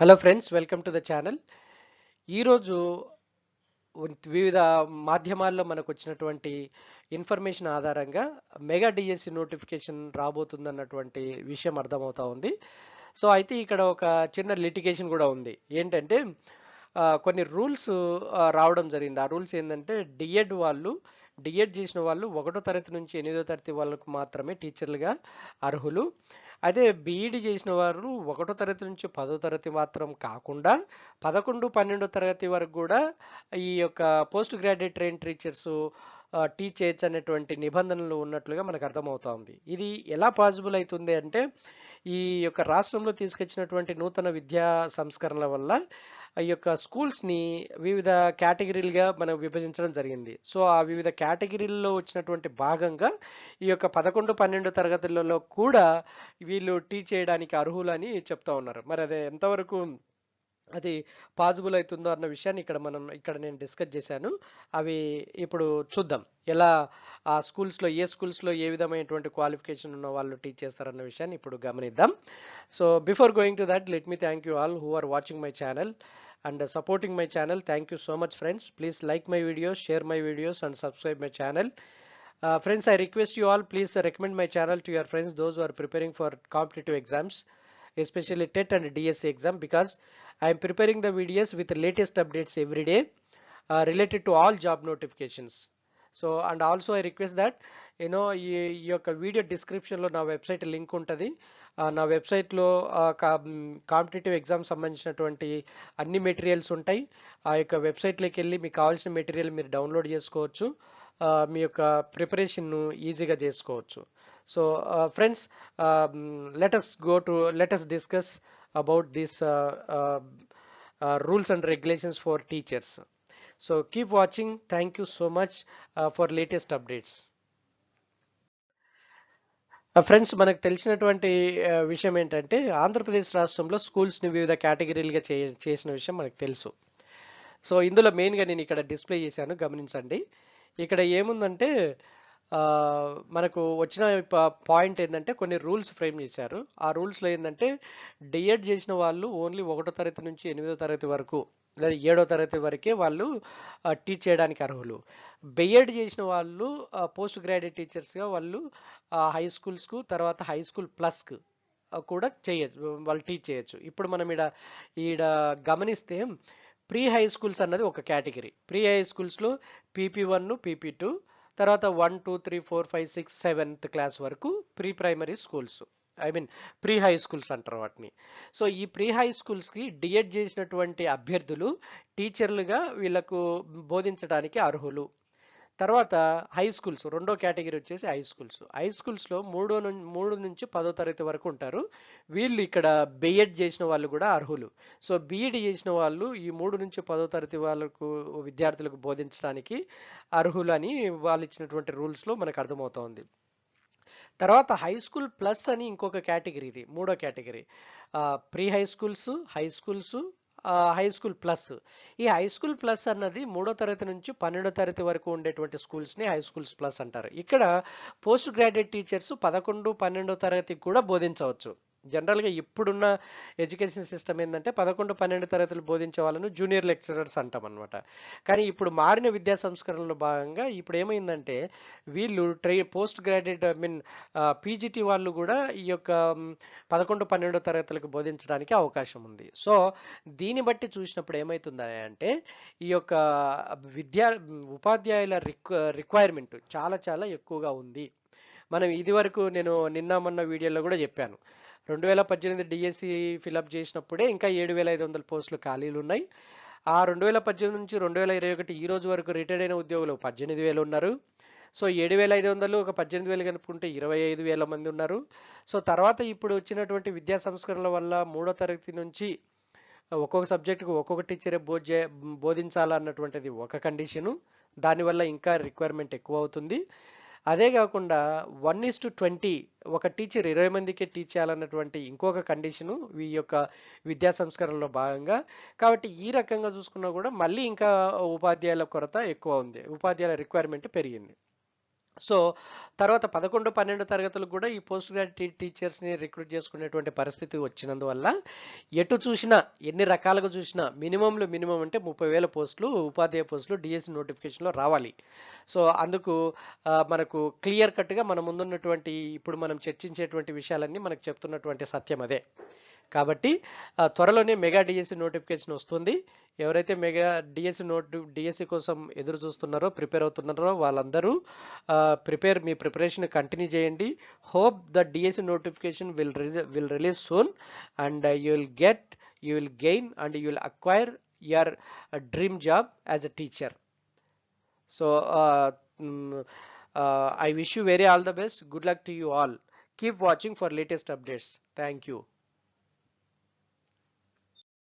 Hello friends, welcome to the channel. ఈరోజు వివిధ మాధ్యమాల్లో మనకు వచ్చినటువంటి ఇన్ఫర్మేషన్ ఆధారంగా మెగా డిఎస్సి నోటిఫికేషన్ రాబోతుందన్నటువంటి విషయం అర్థమవుతా ఉంది. సో అయితే ఇక్కడ ఒక చిన్న లిటిగేషన్ కూడా ఉంది. ఏంటంటే కొన్ని రూల్స్ రావడం జరిగింది. ఆ రూల్స్ ఏంటంటే డిఎడ్ చేసిన వాళ్ళు 1వ తరగతి నుంచి 8వ తరగతి వాళ్ళకు మాత్రమే టీచర్లుగా అర్హులు. అదే బీఈడీ చేసిన వారు 1వ తరగతి నుంచి 10వ తరగతి మాత్రం కాకుండా 11, 12వ తరగతి వరకు కూడా ఈ యొక్క post graduate train teachers teach చేయొచ్చు అనేటువంటి నిబంధనలు ఉన్నట్లుగా మనకు అర్థమవుతా ఉంది. ఇది ఎలా పాసిబుల్ అవుతుంది అంటే ఈ యొక్క రాష్ట్రంలో తీసుకొచ్చినటువంటి నూతన విద్యా సంస్కరణల వల్ల ఈ యొక్క స్కూల్స్ని వివిధ కేటగిరీలుగా మనం విభజించడం జరిగింది. సో ఆ వివిధ కేటగిరీల్లో వచ్చినటువంటి భాగంగా ఈ యొక్క 11, 12 తరగతులలో కూడా వీళ్ళు టీచ్ చేయడానికి అర్హులని చెప్తా ఉన్నారు. మరి అది ఎంతవరకు అది పాసిబుల్ అవుతుందో అన్న విషయాన్ని ఇక్కడ నేను డిస్కస్ చేశాను. అవి ఇప్పుడు చూద్దాం. ఎలా ఆ స్కూల్స్లో ఏ విధమైనటువంటి క్వాలిఫికేషన్ ఉన్న వాళ్ళు టీచ్ చేస్తారన్న విషయాన్ని ఇప్పుడు గమనిద్దాం. So before going to that, let me thank you all who are watching my channel and supporting my channel. Thank you so much, friends. Please like my videos, share my videos, and subscribe my channel. Friends, I request you all, please recommend my channel to your friends, those who are preparing for competitive exams, especially TET and DSC exam, because I am preparing the videos with the latest updates every day related to all job notifications. So and also I request that ఈ యొక్క video డిస్క్రిప్షన్లో నా website link ఉంటుంది. నా వెబ్సైట్లో competitive exam సంబంధించినటువంటి అన్ని materials ఉంటాయి. ఆ యొక్క వెబ్సైట్లోకి వెళ్ళి మీకు కావాల్సిన మెటీరియల్ మీరు డౌన్లోడ్ చేసుకోవచ్చు. మీ యొక్క ప్రిపరేషన్ను ఈజీగా చేసుకోవచ్చు. So friends, let us discuss about this rules and regulations for teachers. So keep watching. Thank you so much for latest updates. Friends, మనకు తెలిసినటువంటి విషయం ఏంటంటే ఆంధ్రప్రదేశ్ రాష్ట్రంలో స్కూల్స్ని వివిధ కేటగిరీలుగా చేసిన విషయం మనకు తెలుసు. సో ఇందులో మెయిన్గా నేను ఇక్కడ డిస్ప్లే చేశాను, గమనించండి. ఇక్కడ ఏముందంటే మనకు వచ్చిన పాయింట్ ఏంటంటే కొన్ని రూల్స్ ఫ్రేమ్ చేశారు. ఆ రూల్స్లో ఏంటంటే డిఎడ్ చేసిన వాళ్ళు ఓన్లీ 1వ తరగతి నుంచి 8వ తరగతి వరకు లేదా 7వ తరగతి వరకే వాళ్ళు టీచ్ చేయడానికి అర్హులు. బిఎడ్ చేసిన వాళ్ళు పోస్ట్ గ్రాడ్యుయేట్ టీచర్స్గా వాళ్ళు హై స్కూల్స్కు తర్వాత హై స్కూల్ ప్లస్కు కూడా చేయొచ్చు, వాళ్ళు టీచ్ చేయొచ్చు. ఇప్పుడు మనం ఈడ గమనిస్తే ప్రీ హై స్కూల్స్ అన్నది ఒక కేటగిరీ. ప్రీ హై స్కూల్స్లో PP1, PP2, తర్వాత 1, 2, 3, 4, 5, 6, 7th క్లాస్ వరకు pre primary schools, pre high schools అంటారు వాటిని. సో ఈ ప్రీ హై స్కూల్స్కి డిఎడ్ చేసినటువంటి అభ్యర్థులు టీచర్లుగా వీళ్ళకు బోధించడానికి అర్హులు. తర్వాత హై స్కూల్స్, రెండో కేటగిరీ వచ్చేసి హై స్కూల్స్లో 3 నుంచి 10వ తరగతి వరకు ఉంటారు. వీళ్ళు ఇక్కడ బిఎడ్ చేసిన వాళ్ళు కూడా అర్హులు. సో బిఈడి చేసిన వాళ్ళు ఈ 3 నుంచి 10వ తరగతి వాళ్ళకు విద్యార్థులకు బోధించడానికి అర్హులు అని వాళ్ళు ఇచ్చినటువంటి రూల్స్లో మనకు అర్థమవుతోంది. తర్వాత హై స్కూల్ ప్లస్ అని ఇంకొక కేటగిరీ, ఇది మూడో category. Pre high schools, high school plus. ఈ హై స్కూల్ ప్లస్ అన్నది 3వ తరగతి నుంచి 12వ తరగతి వరకు ఉండేటువంటి స్కూల్స్ని హై స్కూల్స్ ప్లస్ అంటారు. ఇక్కడ పోస్ట్ గ్రాడ్యుయేట్ టీచర్స్ 11, 12వ తరగతికి కూడా బోధించవచ్చు. జనరల్గా ఇప్పుడున్న ఎడ్యుకేషన్ సిస్టమ్ ఏంటంటే 11, 12 తరగతులు బోధించే వాళ్ళను జూనియర్ లెక్చరర్స్ అంటాం అనమాట. కానీ ఇప్పుడు మారిన విద్యా సంస్కరణలో భాగంగా ఇప్పుడు ఏమైందంటే వీళ్ళు పోస్ట్ గ్రాడ్యుయేట్ పీజీటీ వాళ్ళు కూడా ఈ యొక్క 11, 12 తరగతులకు బోధించడానికి అవకాశం ఉంది. సో దీన్ని బట్టి చూసినప్పుడు ఏమవుతుంది అంటే ఈ యొక్క ఉపాధ్యాయుల రిక్వైర్మెంట్ చాలా చాలా ఎక్కువగా ఉంది. మనం ఇది వరకు నేను మొన్న వీడియోలో కూడా చెప్పాను. 2018 డిఎస్సి ఫిలప్ చేసినప్పుడే ఇంకా 7,500 పోస్టులు ఖాళీలు ఉన్నాయి. ఆ 2018 నుంచి 2021 ఈ రోజు వరకు రిటైర్డ్ అయిన ఉద్యోగులు 18,000 ఉన్నారు. సో 7,500 ఒక 18,000 కనుక్కుంటే 25,000 మంది ఉన్నారు. సో తర్వాత ఇప్పుడు వచ్చినటువంటి విద్యా సంస్కరణల వల్ల 3వ తరగతి నుంచి ఒక్కొక్క సబ్జెక్టుకు ఒక్కొక్క టీచరే బోధించాలన్నటువంటిది ఒక కండిషను. దానివల్ల ఇంకా రిక్వైర్మెంట్ ఎక్కువ అవుతుంది. అదే కాకుండా 1:20 ఒక టీచర్ 20 మందికే టీచ్ చేయాలన్నటువంటి ఇంకొక కండిషను ఈ యొక్క విద్యా సంస్కరణలో భాగంగా. కాబట్టి ఈ రకంగా చూసుకున్నా కూడా మళ్ళీ ఇంకా ఉపాధ్యాయుల కొరత ఎక్కువ ఉంది, ఉపాధ్యాయుల రిక్వైర్మెంట్ పెరిగింది. సో తర్వాత 11, 12 తరగతులకు కూడా ఈ పోస్ట్ గ్రాడ్యుయేట్ టీచర్స్ని రిక్రూట్ చేసుకునేటువంటి పరిస్థితి వచ్చినందువల్ల ఎటు చూసినా ఎన్ని రకాలుగా చూసినా మినిమంలో మినిమం అంటే 30,000 పోస్టులు ఉపాధ్యాయ పోస్టులు డిఎస్సి నోటిఫికేషన్లో రావాలి. సో అందుకు మనకు క్లియర్ కట్గా మన ముందున్నటువంటి ఇప్పుడు మనం చర్చించేటువంటి విషయాలన్నీ మనకు చెప్తున్నటువంటి సత్యం అదే. కాబట్టి త్వరలోనే మెగా డిఎస్సి నోటిఫికేషన్ వస్తుంది. ఎవరైతే మెగా డిఎస్సి కోసం ఎదురు చూస్తున్నారో ప్రిపేర్ అవుతున్నారో వాళ్ళందరూ మీ ప్రిపరేషన్ కంటిన్యూ చేయండి. Hope the DSC notification will release soon and you will gain and you will acquire your dream job as a teacher. So I wish you all the best. Good luck to you all. Keep watching for latest updates. Thank you.